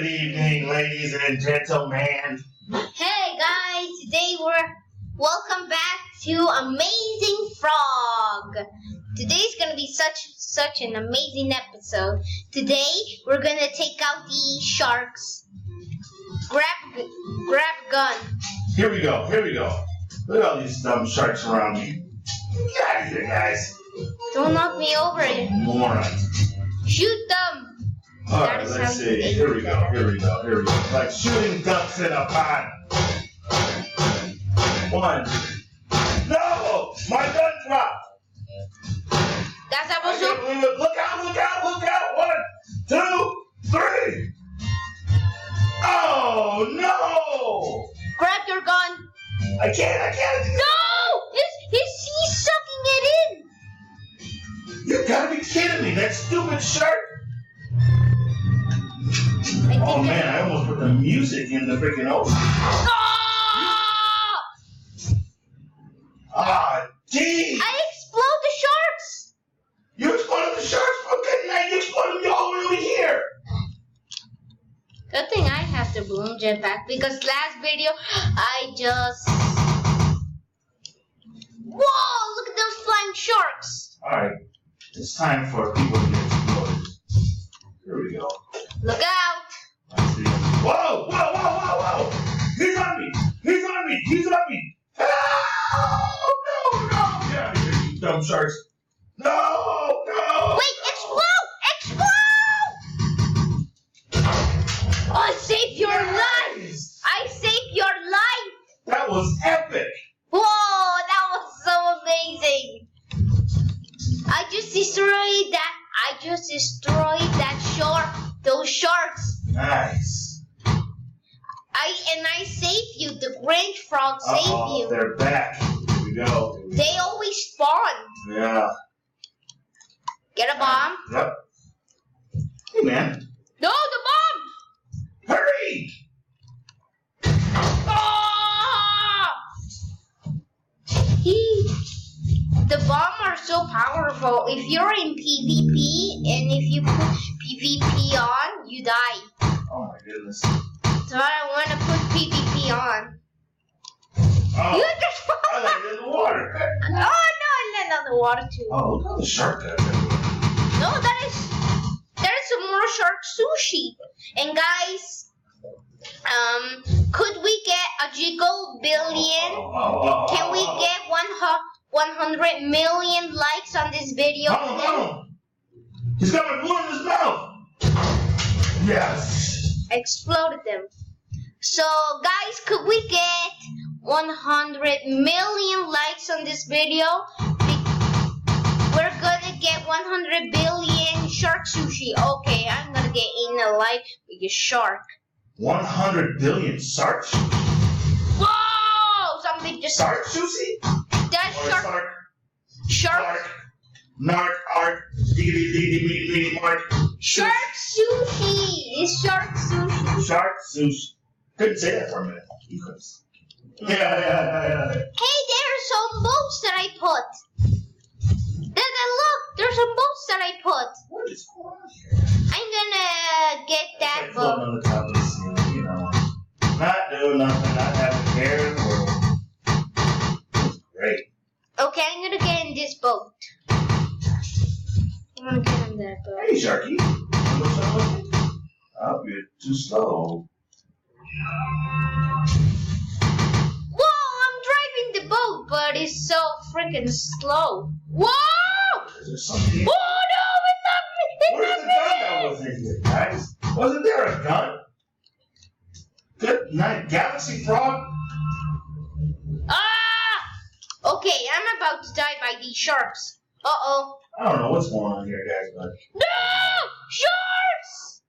Good evening, ladies and gentlemen. Hey guys, today welcome back to Amazing Frog. Today's gonna be such an amazing episode. Today we're gonna take out the sharks. Grab gun. Here we go. Look at all these dumb sharks around me. Get out of here, guys. Don't knock me over. Morons. Shoot them. Alright, let's see. Here we go. Like shooting ducks in a pond. One. No! My gun dropped! That's how I can't believe it. Look out! 1, 2, 3! Oh no! Grab your gun. I can't. No! He's sucking it in. You gotta be kidding me! That stupid shark! Oh man, I almost put the music in the freaking ocean. Ah, gee! I explode the sharks! You exploded the sharks? Okay, now you exploded me all the way over here! Good thing I have the balloon jetpack because last video I just... Whoa! Look at those flying sharks! Alright, it's time for people to get exploded. Here we go. Look out! Let's see. Whoa! He's on me! Oh, no! Get out of here, you dumb sharks! No! Wait! Explode! I saved your life! I saved your life! That was epic! Whoa! That was so amazing! I just destroyed that shark! Those sharks! Nice. I saved you. The Grange Frog saved you. They're back. Here we go. They always spawn. Yeah. Get a bomb. Yep. Hey, man. No, the bomb! Hurry! Ah! The bomb are so powerful. If you're in PvP and if you put PvP on, you die. Oh my goodness. So I want to put PvP on. Oh, You just I landed in the water. Oh no, I landed on the water too. Oh, look how the shark got there. No, that is some more shark sushi. And guys, could we get a jiggle billion? Can we get 100 million likes on this video? He's got my balloon in his mouth. Yes. I exploded them. So guys, could we get 100 million likes on this video? We're gonna get 100 billion shark sushi. Okay, I'm gonna get in a life with a shark. 100 billion shark sushi? Whoa! Something just... Shark sushi? That Or shark... Narc, arc, diggity, mark. Shark sushi! It's shark sushi. Shark sushi. Couldn't say that for a minute. You could. Yeah. Hey, there's some boats that I put. Look, there's some boats that I put. What is going on here? I'm gonna get that boat. On the top of the ceiling, you know. Not doing nothing, not having care in the world. Great. Okay, I'm gonna get in this boat. I'm gonna get in that boat. Hey, Sharky. Oh, you're too slow. Whoa, I'm driving the boat, but it's so freaking slow. Whoa! Is there something? Oh no, Where's the gun that was in here, guys? Wasn't there a gun? Good night, Galaxy Frog. Ah! Okay, I'm about to die by these sharks. Uh-oh. I don't know what's going on here, guys, but... No! Sharks!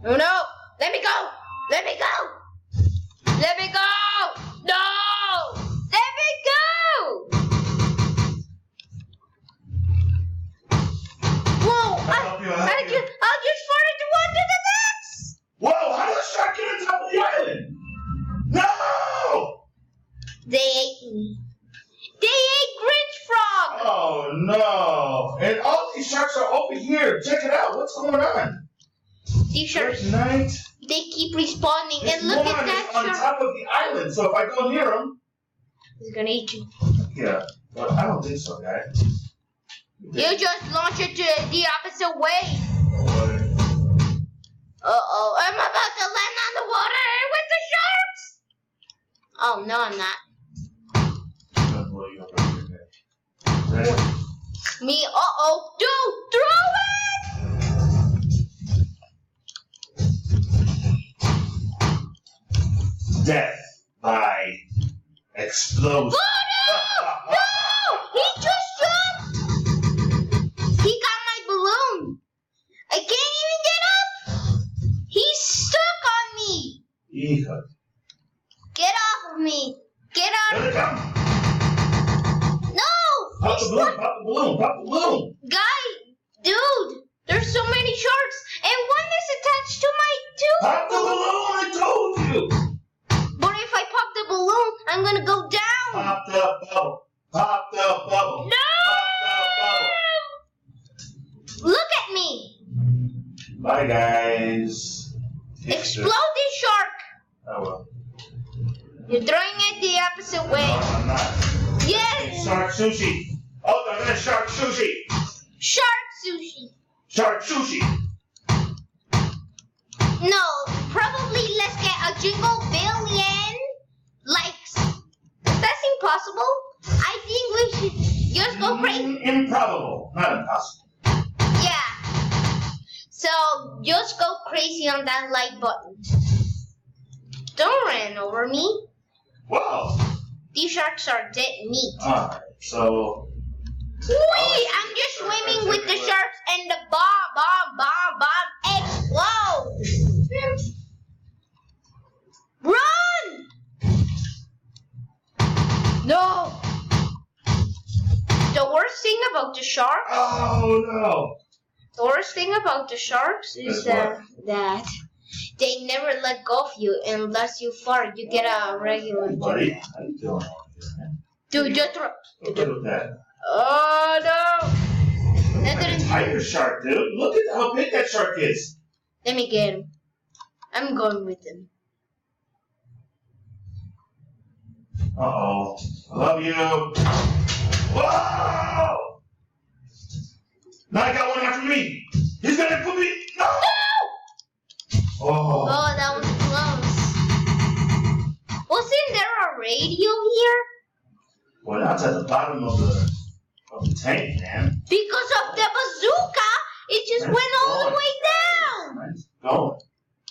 Oh no! Let me go! Let me go! Let me go! No! Let me go! Whoa! I just farted to one to the next! Whoa! How did the shark get on top of the island? No! They ate me. They ate Grinch Frog! Oh no! And all these sharks are over here. Check it out. What's going on? These sharks, Good night. they keep respawning. This And look at one that is on shark. top of the island, so if I go near him... He's gonna eat you. Yeah, well, I don't think so, guy. You just launch it to the opposite way. What? Uh-oh, I'm about to land on the water with the sharks! Oh, no, I'm not. I'm gonna blow you up right there. Ready? Me, uh-oh. Dude, throw it! Death by explosion. Oh, no! No! He just jumped! He got my balloon. I can't even get up! He's stuck on me! Yeehaw. Get off of me! Get out Let of it come. No! Pop He's the balloon, stuck! pop the balloon, pop the balloon. Guy! Dude! There's so many sharks! And one is attached to my tooth! Pop the balloon, I told you. But if I pop the balloon, I'm gonna go down! Pop the bubble. Pop the bubble. No! Pop the bubble. Look at me! Bye, guys. Explode this shark! Oh, well. You're throwing it the opposite way. No, I'm not. Yes! Shark sushi. Oh, no, that's shark sushi. Shark sushi. Shark sushi. No, probably let's get a jingle billion likes. That's impossible. I think we should just go crazy. Improbable, not impossible. Yeah. So just go crazy on that like button. Don't run over me. Whoa. These sharks are dead meat. Alright, so... Wait, I'm just swimming with the sharks and the bomb explode. Run! No. The worst thing about the sharks, Oh, no. the worst thing about the sharks is that they never let go of you unless you fart. You get a regular. Hey, buddy. How you doing over here, man? Dude, just throw. Look at that. Oh no! That Like a didn't. tiger shark, dude. Look at how big that shark is. Let me get him. I'm going with him. Uh-oh. I love you. Whoa! Now I got one after me. He's gonna put me. No! Oh. Oh, that was close. Wasn't there a radio here? Well, that's at the bottom of the tank, man. Because of the bazooka, it just went all the way down. Mine's going.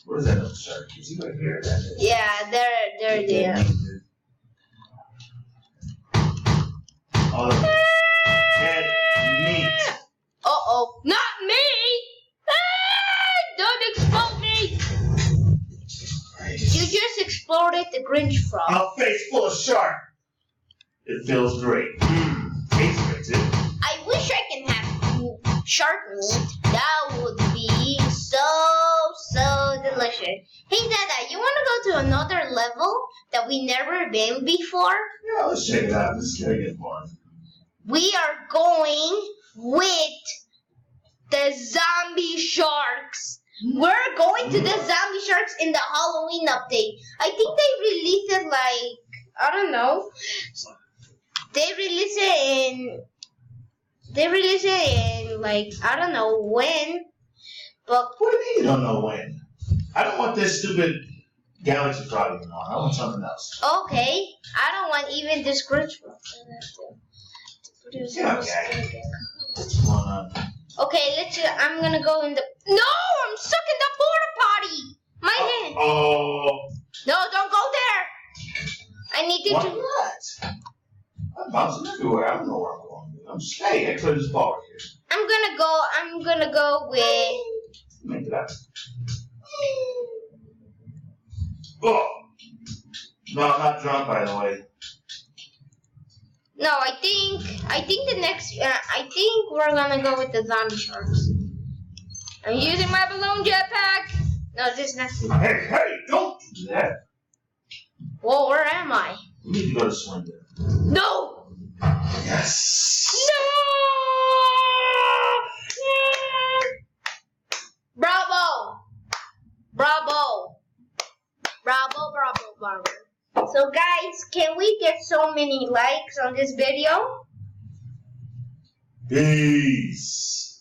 Where's that other shark? Is he right here? That is. Yeah, they're there. All of dead meat. Uh-oh. Not me! Ah, don't explode me! You just exploded the Grinch frog. A face full of shark. It feels great. Tastes great too. I wish I can have shark meat. That would be so delicious. Hey, Dada, you want to go to another level that we never been before? Yeah, let's check it out. This is gonna get fun. We are going with the zombie sharks. We're going to the zombie sharks in the Halloween update. I think they released it like, I don't know. They released it in like, I don't know when. But What do you mean you don't know when? I don't want this stupid galaxy frog anymore. I want something else. okay, I don't want even this Grinch frog. Yeah, okay. What's going on? Okay, I'm gonna go in the. No, I'm stuck in the porta potty. My hand. Oh. No, don't go there. I need to. Why not? I'm bouncing everywhere. I don't know where I'm going. I'm just hey, I cleared this ball right here. I'm gonna go with. Make it up. Oh. No, I'm not drunk, by the way. No, I think the next. I think we're gonna go with the zombie sharks. I'm using my balloon jetpack. No, this is not. Hey, don't do that. Well, where am I? We need to go to Swindon. No. Yes. No. farmer. So guys, can we get so many likes on this video? Peace.